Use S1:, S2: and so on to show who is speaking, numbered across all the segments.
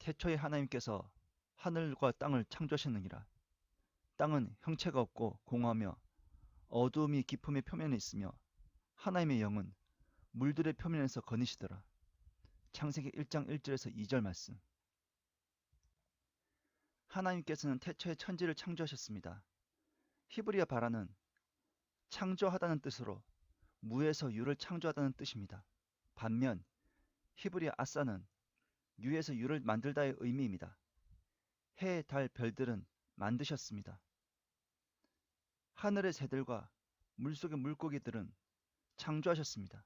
S1: 태초에 하나님께서 하늘과 땅을 창조하셨느니라. 땅은 형체가 없고 공허하며 어두움이 깊음의 표면에 있으며 하나님의 영은 물들의 표면에서 거니시더라. 창세기 1장 1절에서 2절 말씀. 하나님께서는 태초에 천지를 창조하셨습니다. 히브리어 바라는 창조하다는 뜻으로 무에서 유를 창조하다는 뜻입니다. 반면 히브리어 아사는 유에서 유를 만들다의 의미입니다. 해, 달, 별들은 만드셨습니다. 하늘의 새들과 물속의 물고기들은 창조하셨습니다.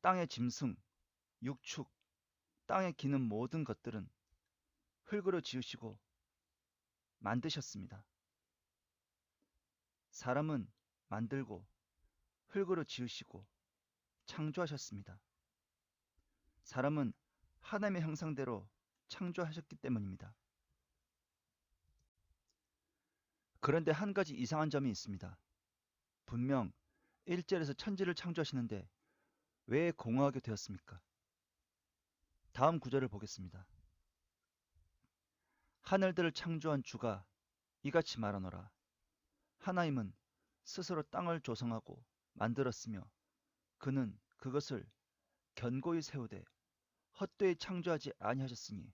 S1: 땅의 짐승, 육축, 땅에 기는 모든 것들은 흙으로 지으시고 만드셨습니다. 사람은 만들고 흙으로 지으시고 창조하셨습니다. 사람은 하나님의 형상대로 창조하셨기 때문입니다. 그런데 한 가지 이상한 점이 있습니다. 분명 1절에서 천지를 창조하시는데 왜 공허하게 되었습니까? 다음 구절을 보겠습니다. 하늘들을 창조한 주가 이같이 말하노라. 하나님은 스스로 땅을 조성하고 만들었으며 그는 그것을 견고히 세우되 헛되이 창조하지 아니하셨으니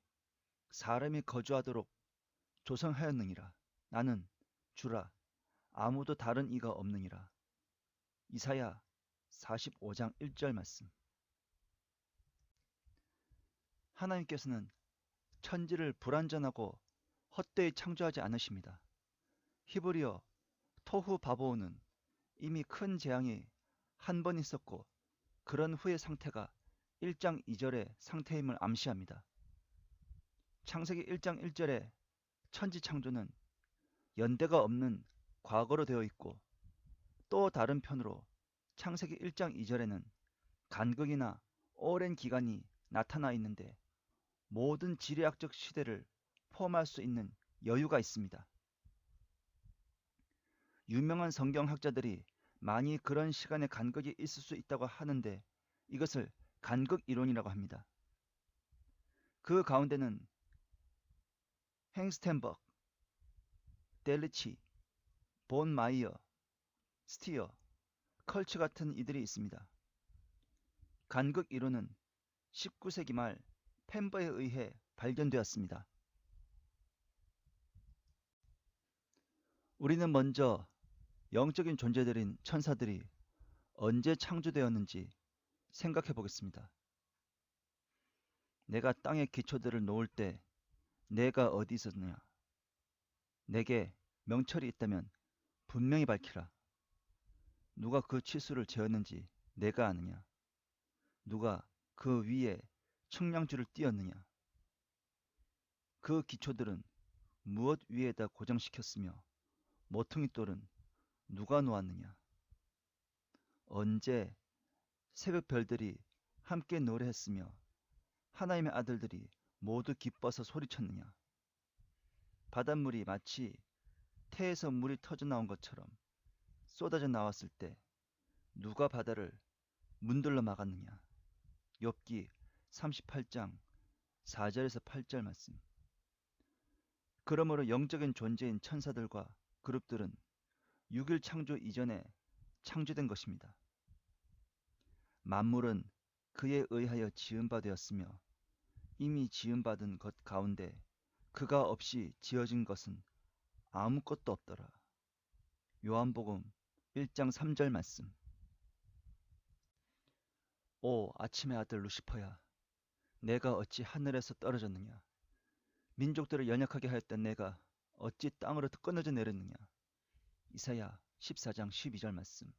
S1: 사람이 거주하도록 조성하였느니라. 나는 주라. 아무도 다른 이가 없느니라. 이사야 45장 1절 말씀. 하나님께서는 천지를 불완전하고 헛되이 창조하지 않으십니다. 히브리어 토후 바보오는 이미 큰 재앙이 한 번 있었고 그런 후의 상태가 1장 2절의 상태임을 암시합니다. 창세기 1장 1절의 천지 창조는 연대가 없는 과거로 되어 있고 또 다른 편으로 창세기 1장 2절에는 간극이나 오랜 기간이 나타나 있는데 모든 지리학적 시대를 포함할 수 있는 여유가 있습니다. 유명한 성경학자들이 많이 그런 시간의 간극이 있을 수 있다고 하는데 이것을 간극 이론이라고 합니다. 그 가운데는 행스텐버그, 델리치, 본 마이어, 스티어, 컬츠 같은 이들이 있습니다. 간극 이론은 19세기 말 펜버에 의해 발견되었습니다. 우리는 먼저 영적인 존재들인 천사들이 언제 창조되었는지 생각해 보겠습니다. 내가 땅의 기초들을 놓을 때 내가 어디 있었느냐? 내게 명철이 있다면 분명히 밝히라. 누가 그 치수를 재었는지 내가 아느냐? 누가 그 위에 측량줄을 띄었느냐? 그 기초들은 무엇 위에다 고정시켰으며 모퉁이 돌은 누가 놓았느냐? 언제 새벽 별들이 함께 노래했으며 하나님의 아들들이 모두 기뻐서 소리쳤느냐? 바닷물이 마치 태에서 물이 터져 나온 것처럼 쏟아져 나왔을 때 누가 바다를 문들러 막았느냐? 욥기 38장 4절에서 8절 말씀. 그러므로 영적인 존재인 천사들과 그룹들은 6일 창조 이전에 창조된 것입니다. 만물은 그에 의하여 지은 바 되었으며 이미 지음받은 것 가운데 그가 없이 지어진 것은 아무것도 없더라. 요한복음 1장 3절 말씀. 오 아침의 아들 루시퍼야, 내가 어찌 하늘에서 떨어졌느냐? 민족들을 연약하게 하였던 내가 어찌 땅으로 끊어져 내렸느냐? 이사야 14장 12절 말씀.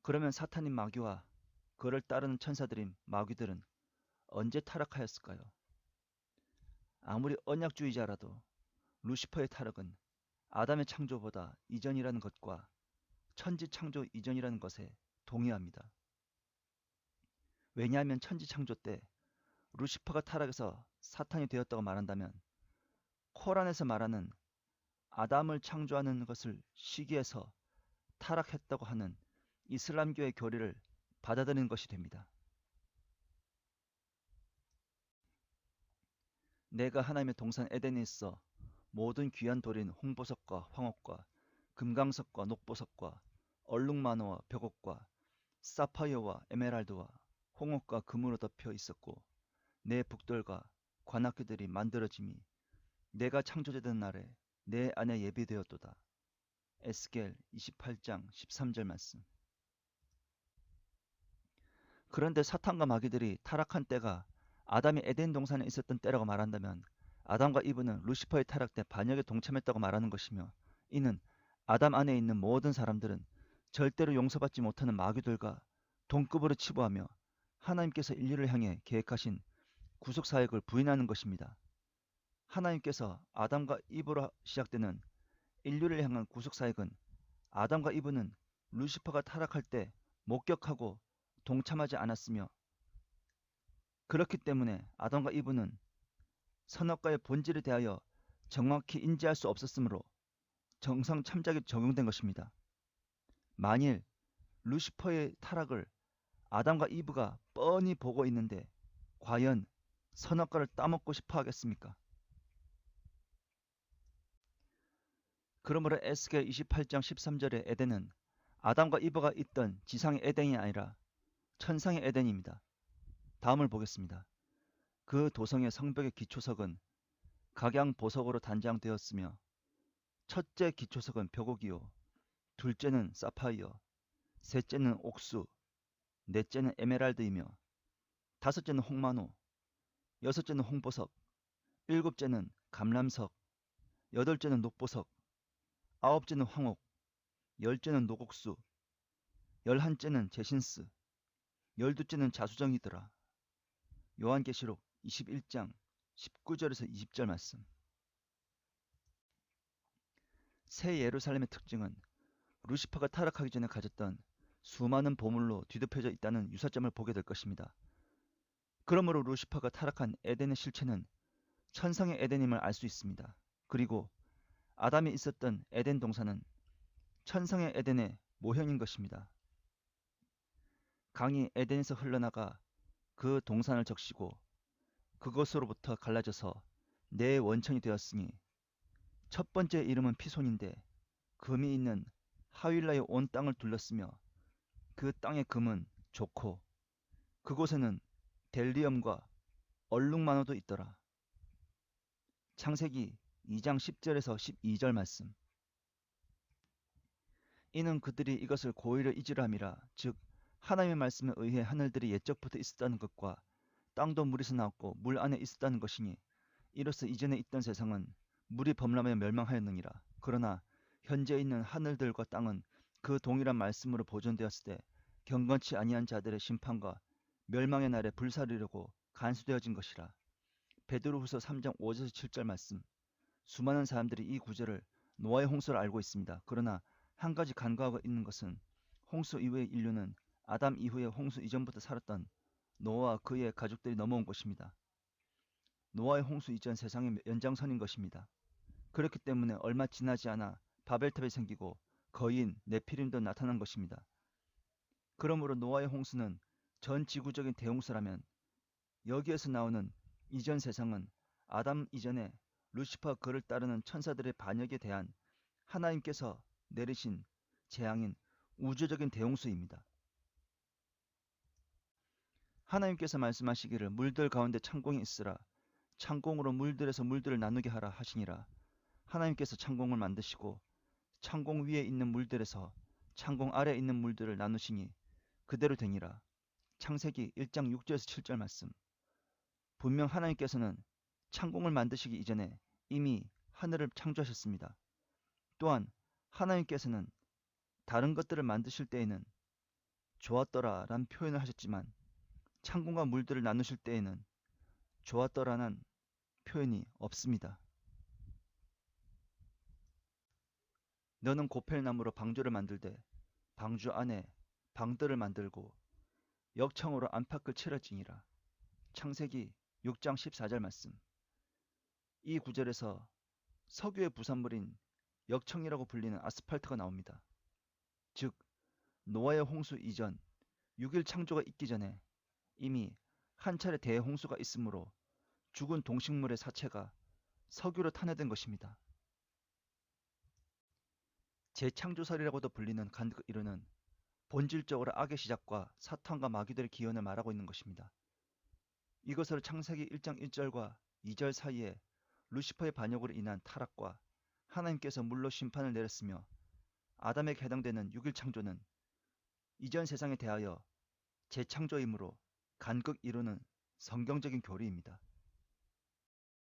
S1: 그러면 사탄인 마귀와 그를 따르는 천사들인 마귀들은 언제 타락하였을까요? 아무리 언약주의자라도 루시퍼의 타락은 아담의 창조보다 이전이라는 것과 천지 창조 이전이라는 것에 동의합니다. 왜냐하면 천지 창조 때 루시퍼가 타락해서 사탄이 되었다고 말한다면 코란에서 말하는 아담을 창조하는 것을 시기해서 타락했다고 하는 이슬람교의 교리를 받아들이는 것이 됩니다. 내가 하나님의 동산 에덴에 있어 모든 귀한 돌인 홍보석과 황옥과 금강석과 녹보석과 얼룩마노와 벽옥과 사파이어와 에메랄드와 홍옥과 금으로 덮여 있었고 내 북돌과 관악기들이 만들어짐이 내가 창조되던 날에 내 안에 예비되었도다. 에스겔 28장 13절 말씀. 그런데 사탄과 마귀들이 타락한 때가 아담이 에덴 동산에 있었던 때라고 말한다면 아담과 이브는 루시퍼의 타락 때 반역에 동참했다고 말하는 것이며 이는 아담 안에 있는 모든 사람들은 절대로 용서받지 못하는 마귀들과 동급으로 치부하며 하나님께서 인류를 향해 계획하신 구속 사역을 부인하는 것입니다. 하나님께서 아담과 이브로 시작되는 인류를 향한 구속 사역은 아담과 이브는 루시퍼가 타락할 때 목격하고 동참하지 않았으며 그렇기 때문에 아담과 이브는 선악과의 본질에 대하여 정확히 인지할 수 없었으므로 정상 참작이 적용된 것입니다. 만일 루시퍼의 타락을 아담과 이브가 뻔히 보고 있는데 과연 선악과를 따먹고 싶어 하겠습니까? 그러므로 에스겔 28장 13절의 에덴은 아담과 이브가 있던 지상의 에덴이 아니라 천상의 에덴입니다. 다음을 보겠습니다. 그 도성의 성벽의 기초석은 각양 보석으로 단장되었으며 첫째 기초석은 벽옥이요 둘째는 사파이어, 셋째는 옥수, 넷째는 에메랄드이며 다섯째는 홍마노, 여섯째는 홍보석, 일곱째는 감람석, 여덟째는 녹보석, 아홉째는 황옥, 열째는 녹옥수, 열한째는 제신스, 열두째는 자수정이더라. 요한계시록 21장 19절에서 20절 말씀. 새 예루살렘의 특징은 루시퍼가 타락하기 전에 가졌던 수많은 보물로 뒤덮여져 있다는 유사점을 보게 될 것입니다. 그러므로 루시퍼가 타락한 에덴의 실체는 천상의 에덴임을 알 수 있습니다. 그리고 아담이 있었던 에덴 동산은 천상의 에덴의 모형인 것입니다. 강이 에덴에서 흘러나가 그 동산을 적시고 그것으로부터 갈라져서 네 원천이 되었으니 첫 번째 이름은 피손인데 금이 있는 하윌라의 온 땅을 둘렀으며 그 땅의 금은 좋고 그곳에는 델리엄과 얼룩마노도 있더라. 창세기 2장 10절에서 12절 말씀. 이는 그들이 이것을 고의로 잊으려 함이라. 즉 하나님의 말씀에 의해 하늘들이 옛적부터 있었다는 것과 땅도 물에서 나왔고 물 안에 있었다는 것이니 이로써 이전에 있던 세상은 물이 범람하여 멸망하였느니라. 그러나 현재 있는 하늘들과 땅은 그 동일한 말씀으로 보존되었을 때 경건치 아니한 자들의 심판과 멸망의 날에 불사르려고 간수되어진 것이라. 베드로후서 3장 5절에서 7절 말씀. 수많은 사람들이 이 구절을 노아의 홍수를 알고 있습니다. 그러나 한 가지 간과하고 있는 것은 홍수 이후의 인류는 아담 이후의 홍수 이전부터 살았던 노아와 그의 가족들이 넘어온 것입니다. 노아의 홍수 이전 세상의 연장선인 것입니다. 그렇기 때문에 얼마 지나지 않아 바벨탑이 생기고 거인 네피림도 나타난 것입니다. 그러므로 노아의 홍수는 전 지구적인 대홍수라면 여기에서 나오는 이전 세상은 아담 이전에 루시퍼 그를 따르는 천사들의 반역에 대한 하나님께서 내리신 재앙인 우주적인 대홍수입니다. 하나님께서 말씀하시기를 물들 가운데 창공이 있으라. 창공으로 물들에서 물들을 나누게 하라 하시니라. 하나님께서 창공을 만드시고 창공 위에 있는 물들에서 창공 아래에 있는 물들을 나누시니 그대로 되니라. 창세기 1장 6절에서 7절 말씀. 분명 하나님께서는 창공을 만드시기 이전에 이미 하늘을 창조하셨습니다. 또한 하나님께서는 다른 것들을 만드실 때에는 좋았더라 란 표현을 하셨지만 창공과 물들을 나누실 때에는 좋았더라는 표현이 없습니다. 너는 고펠나무로 방주를 만들되 방주 안에 방들을 만들고 역청으로 안팎을 칠할지니라. 창세기 6장 14절 말씀. 이 구절에서 석유의 부산물인 역청이라고 불리는 아스팔트가 나옵니다. 즉 노아의 홍수 이전 6일 창조가 있기 전에 이미 한 차례 대홍수가 있으므로 죽은 동식물의 사체가 석유로 탄화된 것입니다. 재창조설이라고도 불리는 간극 이론은 본질적으로 악의 시작과 사탄과 마귀들의 기원을 말하고 있는 것입니다. 이것으로 창세기 1장 1절과 2절 사이에 루시퍼의 반역으로 인한 타락과 하나님께서 물로 심판을 내렸으며 아담에게 해당되는 6일 창조는 이전 세상에 대하여 재창조이므로 간극 이론은 성경적인 교리입니다.